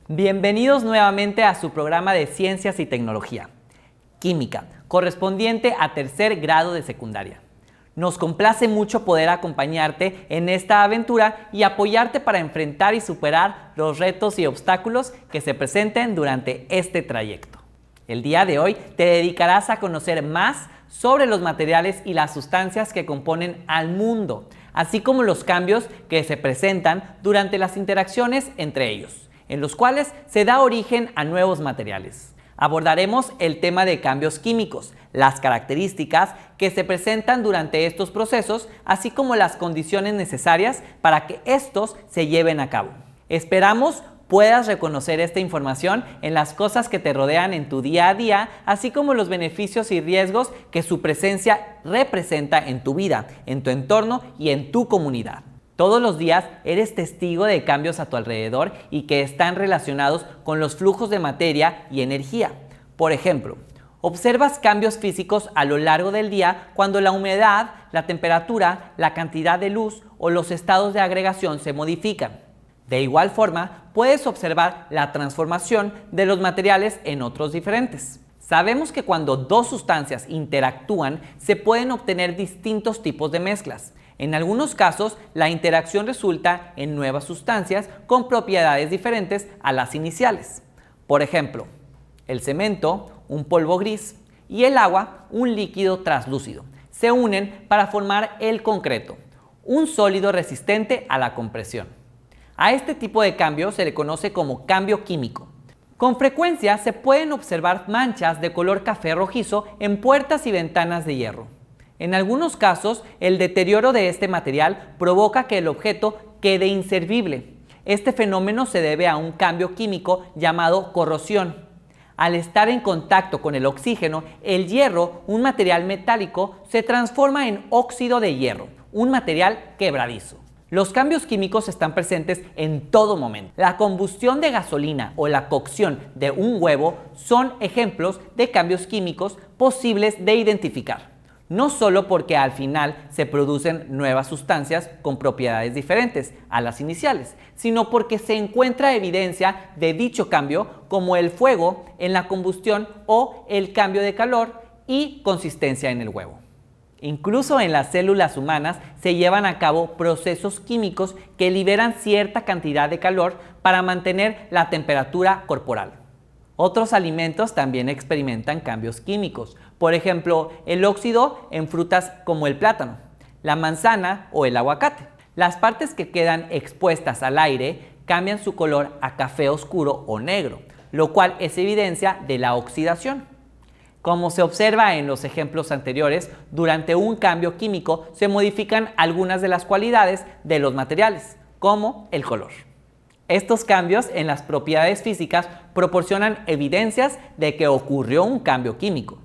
Bienvenidos nuevamente a su programa de Ciencias y Tecnología, Química, correspondiente a tercer grado de secundaria. Nos complace mucho poder acompañarte en esta aventura y apoyarte para enfrentar y superar los retos y obstáculos que se presenten durante este trayecto. El día de hoy te dedicarás a conocer más sobre los materiales y las sustancias que componen al mundo, así como los cambios que se presentan durante las interacciones entre ellos, en los cuales se da origen a nuevos materiales. Abordaremos el tema de cambios químicos, las características que se presentan durante estos procesos, así como las condiciones necesarias para que estos se lleven a cabo. Esperamos puedas reconocer esta información en las cosas que te rodean en tu día a día, así como los beneficios y riesgos que su presencia representa en tu vida, en tu entorno y en tu comunidad. Todos los días eres testigo de cambios a tu alrededor y que están relacionados con los flujos de materia y energía. Por ejemplo, observas cambios físicos a lo largo del día cuando la humedad, la temperatura, la cantidad de luz o los estados de agregación se modifican. De igual forma, puedes observar la transformación de los materiales en otros diferentes. Sabemos que cuando dos sustancias interactúan, se pueden obtener distintos tipos de mezclas. En algunos casos, la interacción resulta en nuevas sustancias con propiedades diferentes a las iniciales. Por ejemplo, el cemento, un polvo gris, y el agua, un líquido translúcido, se unen para formar el concreto, un sólido resistente a la compresión. A este tipo de cambio se le conoce como cambio químico. Con frecuencia se pueden observar manchas de color café rojizo en puertas y ventanas de hierro. En algunos casos, el deterioro de este material provoca que el objeto quede inservible. Este fenómeno se debe a un cambio químico llamado corrosión. Al estar en contacto con el oxígeno, el hierro, un material metálico, se transforma en óxido de hierro, un material quebradizo. Los cambios químicos están presentes en todo momento. La combustión de gasolina o la cocción de un huevo son ejemplos de cambios químicos posibles de identificar. No solo porque al final se producen nuevas sustancias con propiedades diferentes a las iniciales, sino porque se encuentra evidencia de dicho cambio, como el fuego en la combustión o el cambio de calor y consistencia en el huevo. Incluso en las células humanas se llevan a cabo procesos químicos que liberan cierta cantidad de calor para mantener la temperatura corporal. Otros alimentos también experimentan cambios químicos. Por ejemplo, el óxido en frutas como el plátano, la manzana o el aguacate. Las partes que quedan expuestas al aire cambian su color a café oscuro o negro, lo cual es evidencia de la oxidación. Como se observa en los ejemplos anteriores, durante un cambio químico se modifican algunas de las cualidades de los materiales, como el color. Estos cambios en las propiedades físicas proporcionan evidencias de que ocurrió un cambio químico.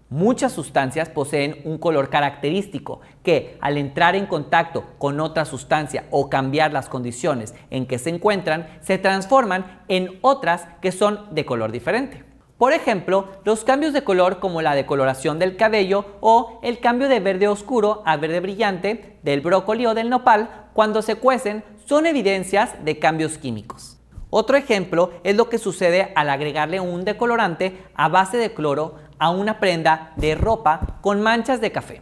Muchas sustancias poseen un color característico que, al entrar en contacto con otra sustancia o cambiar las condiciones en que se encuentran, se transforman en otras que son de color diferente. Por ejemplo, los cambios de color como la decoloración del cabello o el cambio de verde oscuro a verde brillante del brócoli o del nopal cuando se cuecen son evidencias de cambios químicos. Otro ejemplo es lo que sucede al agregarle un decolorante a base de cloro a una prenda de ropa con manchas de café.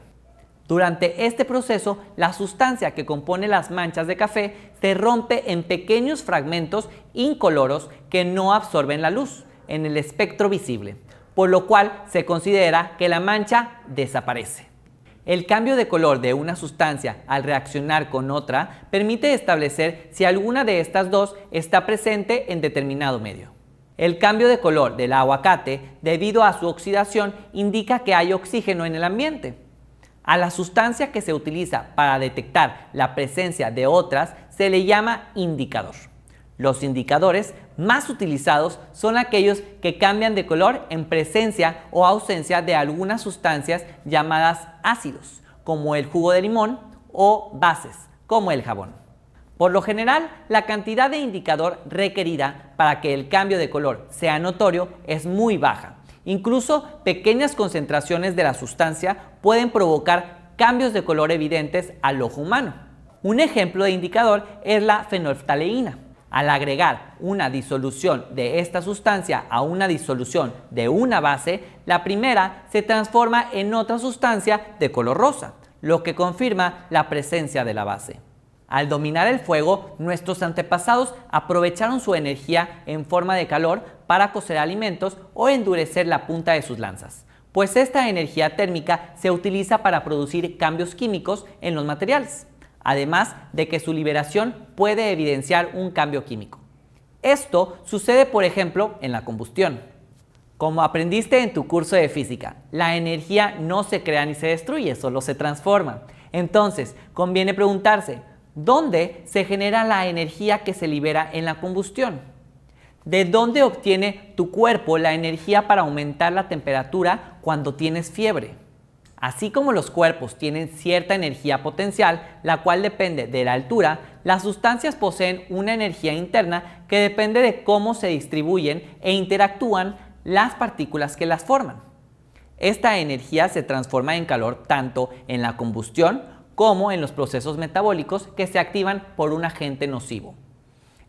Durante este proceso, la sustancia que compone las manchas de café se rompe en pequeños fragmentos incoloros que no absorben la luz en el espectro visible, por lo cual se considera que la mancha desaparece. El cambio de color de una sustancia al reaccionar con otra permite establecer si alguna de estas dos está presente en determinado medio. El cambio de color del aguacate debido a su oxidación indica que hay oxígeno en el ambiente. A la sustancia que se utiliza para detectar la presencia de otras se le llama indicador. Los indicadores más utilizados son aquellos que cambian de color en presencia o ausencia de algunas sustancias llamadas ácidos, como el jugo de limón, o bases, como el jabón. Por lo general, la cantidad de indicador requerida para que el cambio de color sea notorio es muy baja. Incluso pequeñas concentraciones de la sustancia pueden provocar cambios de color evidentes al ojo humano. Un ejemplo de indicador es la fenolftaleína. Al agregar una disolución de esta sustancia a una disolución de una base, la primera se transforma en otra sustancia de color rosa, lo que confirma la presencia de la base. Al dominar el fuego, nuestros antepasados aprovecharon su energía en forma de calor para cocer alimentos o endurecer la punta de sus lanzas, pues esta energía térmica se utiliza para producir cambios químicos en los materiales, además de que su liberación puede evidenciar un cambio químico. Esto sucede, por ejemplo, en la combustión. Como aprendiste en tu curso de física, la energía no se crea ni se destruye, solo se transforma. Entonces, conviene preguntarse, ¿dónde se genera la energía que se libera en la combustión? ¿De dónde obtiene tu cuerpo la energía para aumentar la temperatura cuando tienes fiebre? Así como los cuerpos tienen cierta energía potencial, la cual depende de la altura, las sustancias poseen una energía interna que depende de cómo se distribuyen e interactúan las partículas que las forman. Esta energía se transforma en calor tanto en la combustión como en los procesos metabólicos que se activan por un agente nocivo.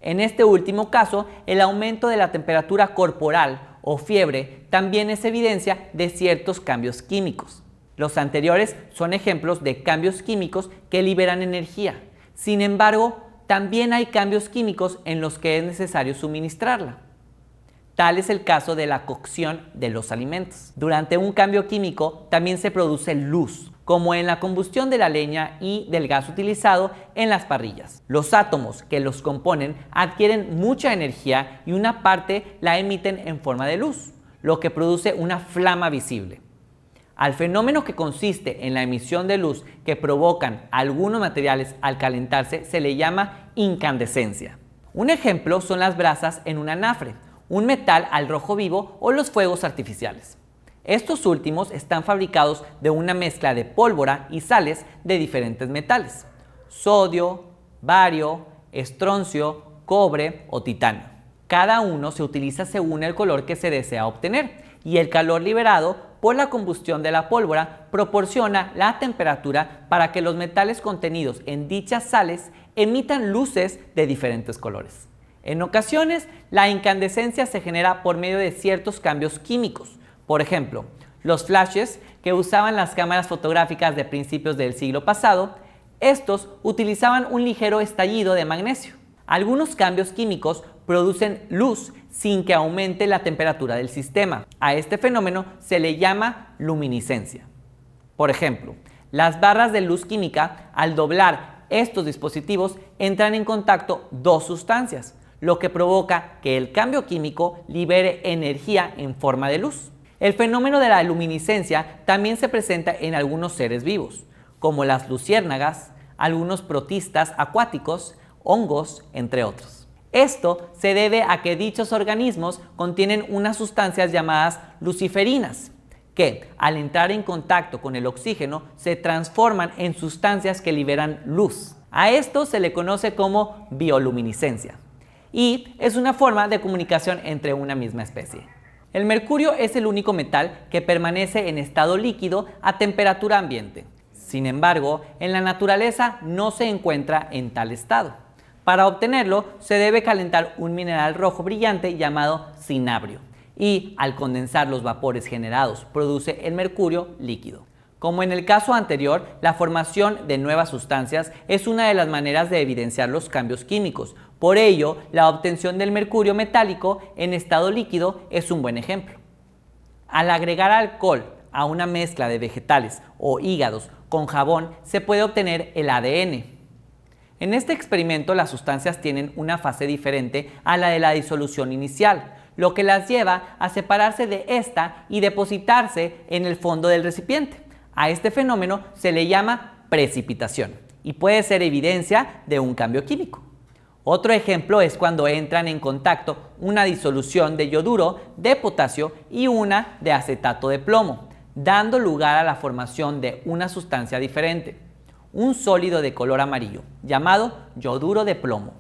En este último caso, el aumento de la temperatura corporal o fiebre también es evidencia de ciertos cambios químicos. Los anteriores son ejemplos de cambios químicos que liberan energía. Sin embargo, también hay cambios químicos en los que es necesario suministrarla. Tal es el caso de la cocción de los alimentos. Durante un cambio químico también se produce luz, como en la combustión de la leña y del gas utilizado en las parrillas. Los átomos que los componen adquieren mucha energía y una parte la emiten en forma de luz, lo que produce una flama visible. Al fenómeno que consiste en la emisión de luz que provocan algunos materiales al calentarse se le llama incandescencia. Un ejemplo son las brasas en un anafre, un metal al rojo vivo o los fuegos artificiales. Estos últimos están fabricados de una mezcla de pólvora y sales de diferentes metales: sodio, bario, estroncio, cobre o titanio. Cada uno se utiliza según el color que se desea obtener y el calor liberado por la combustión de la pólvora proporciona la temperatura para que los metales contenidos en dichas sales emitan luces de diferentes colores. En ocasiones, la incandescencia se genera por medio de ciertos cambios químicos. Por ejemplo, los flashes que usaban las cámaras fotográficas de principios del siglo pasado, estos utilizaban un ligero estallido de magnesio. Algunos cambios químicos producen luz sin que aumente la temperatura del sistema. A este fenómeno se le llama luminiscencia. Por ejemplo, las barras de luz química, al doblar estos dispositivos, entran en contacto dos sustancias, lo que provoca que el cambio químico libere energía en forma de luz. El fenómeno de la luminiscencia también se presenta en algunos seres vivos, como las luciérnagas, algunos protistas acuáticos, hongos, entre otros. Esto se debe a que dichos organismos contienen unas sustancias llamadas luciferinas, que al entrar en contacto con el oxígeno se transforman en sustancias que liberan luz. A esto se le conoce como bioluminiscencia y es una forma de comunicación entre una misma especie. El mercurio es el único metal que permanece en estado líquido a temperatura ambiente. Sin embargo, en la naturaleza no se encuentra en tal estado. Para obtenerlo, se debe calentar un mineral rojo brillante llamado cinabrio y, al condensar los vapores generados, produce el mercurio líquido. Como en el caso anterior, la formación de nuevas sustancias es una de las maneras de evidenciar los cambios químicos. Por ello, la obtención del mercurio metálico en estado líquido es un buen ejemplo. Al agregar alcohol a una mezcla de vegetales o hígados con jabón, se puede obtener el ADN. En este experimento, las sustancias tienen una fase diferente a la de la disolución inicial, lo que las lleva a separarse de esta y depositarse en el fondo del recipiente. A este fenómeno se le llama precipitación y puede ser evidencia de un cambio químico. Otro ejemplo es cuando entran en contacto una disolución de yoduro de potasio y una de acetato de plomo, dando lugar a la formación de una sustancia diferente, un sólido de color amarillo, llamado yoduro de plomo.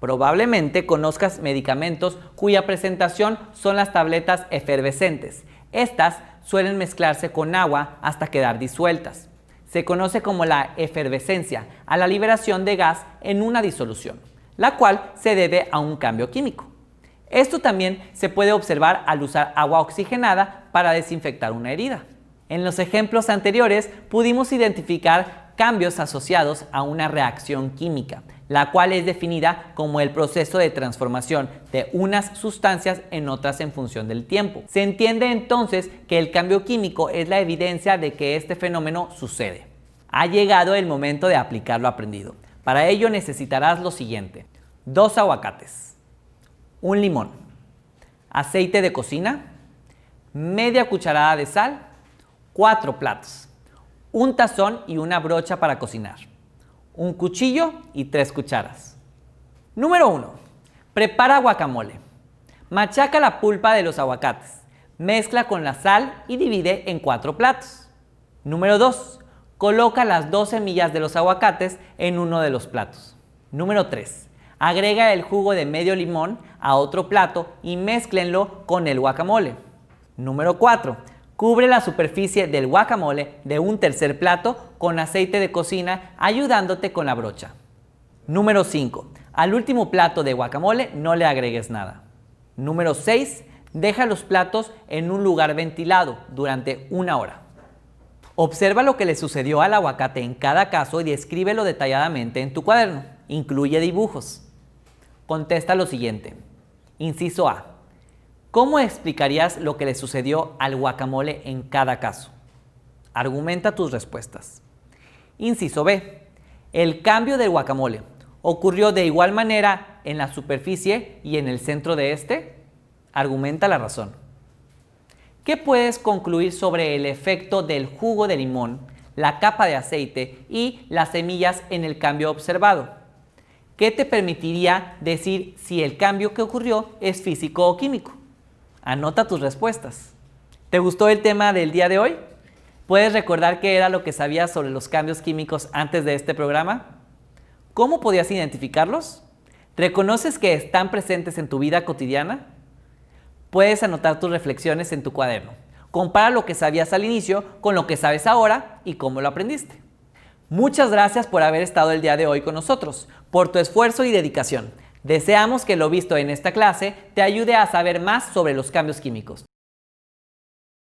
Probablemente conozcas medicamentos cuya presentación son las tabletas efervescentes. Estas suelen mezclarse con agua hasta quedar disueltas. Se conoce como la efervescencia a la liberación de gas en una disolución. la cual se debe a un cambio químico. Esto también se puede observar al usar agua oxigenada para desinfectar una herida. En los ejemplos anteriores pudimos identificar cambios asociados a una reacción química, la cual es definida como el proceso de transformación de unas sustancias en otras en función del tiempo. Se entiende entonces que el cambio químico es la evidencia de que este fenómeno sucede. Ha llegado el momento de aplicar lo aprendido. Para ello necesitarás lo siguiente: 2 aguacates, un limón, aceite de cocina, media cucharada de sal, 4 platos, un tazón y una brocha para cocinar, un cuchillo y 3 cucharas. Número 1. Prepara guacamole. Machaca la pulpa de los aguacates, mezcla con la sal y divide en 4 platos. Número 2. Coloca las 2 semillas de los aguacates en uno de los platos. Número 3. Agrega el jugo de medio limón a otro plato y mézclenlo con el guacamole. Número 4. Cubre la superficie del guacamole de un tercer plato con aceite de cocina ayudándote con la brocha. Número 5. Al último plato de guacamole no le agregues nada. Número 6. Deja los platos en un lugar ventilado durante 1 hora. Observa lo que le sucedió al aguacate en cada caso y descríbelo detalladamente en tu cuaderno. Incluye dibujos. Contesta lo siguiente. Inciso A. ¿Cómo explicarías lo que le sucedió al guacamole en cada caso? Argumenta tus respuestas. Inciso B. El cambio del guacamole ocurrió de igual manera en la superficie y en el centro de este. Argumenta la razón. ¿Qué puedes concluir sobre el efecto del jugo de limón, la capa de aceite y las semillas en el cambio observado? ¿Qué te permitiría decir si el cambio que ocurrió es físico o químico? Anota tus respuestas. ¿Te gustó el tema del día de hoy? ¿Puedes recordar qué era lo que sabías sobre los cambios químicos antes de este programa? ¿Cómo podías identificarlos? ¿Reconoces que están presentes en tu vida cotidiana? Puedes anotar tus reflexiones en tu cuaderno. Compara lo que sabías al inicio con lo que sabes ahora y cómo lo aprendiste. Muchas gracias por haber estado el día de hoy con nosotros, por tu esfuerzo y dedicación. Deseamos que lo visto en esta clase te ayude a saber más sobre los cambios químicos.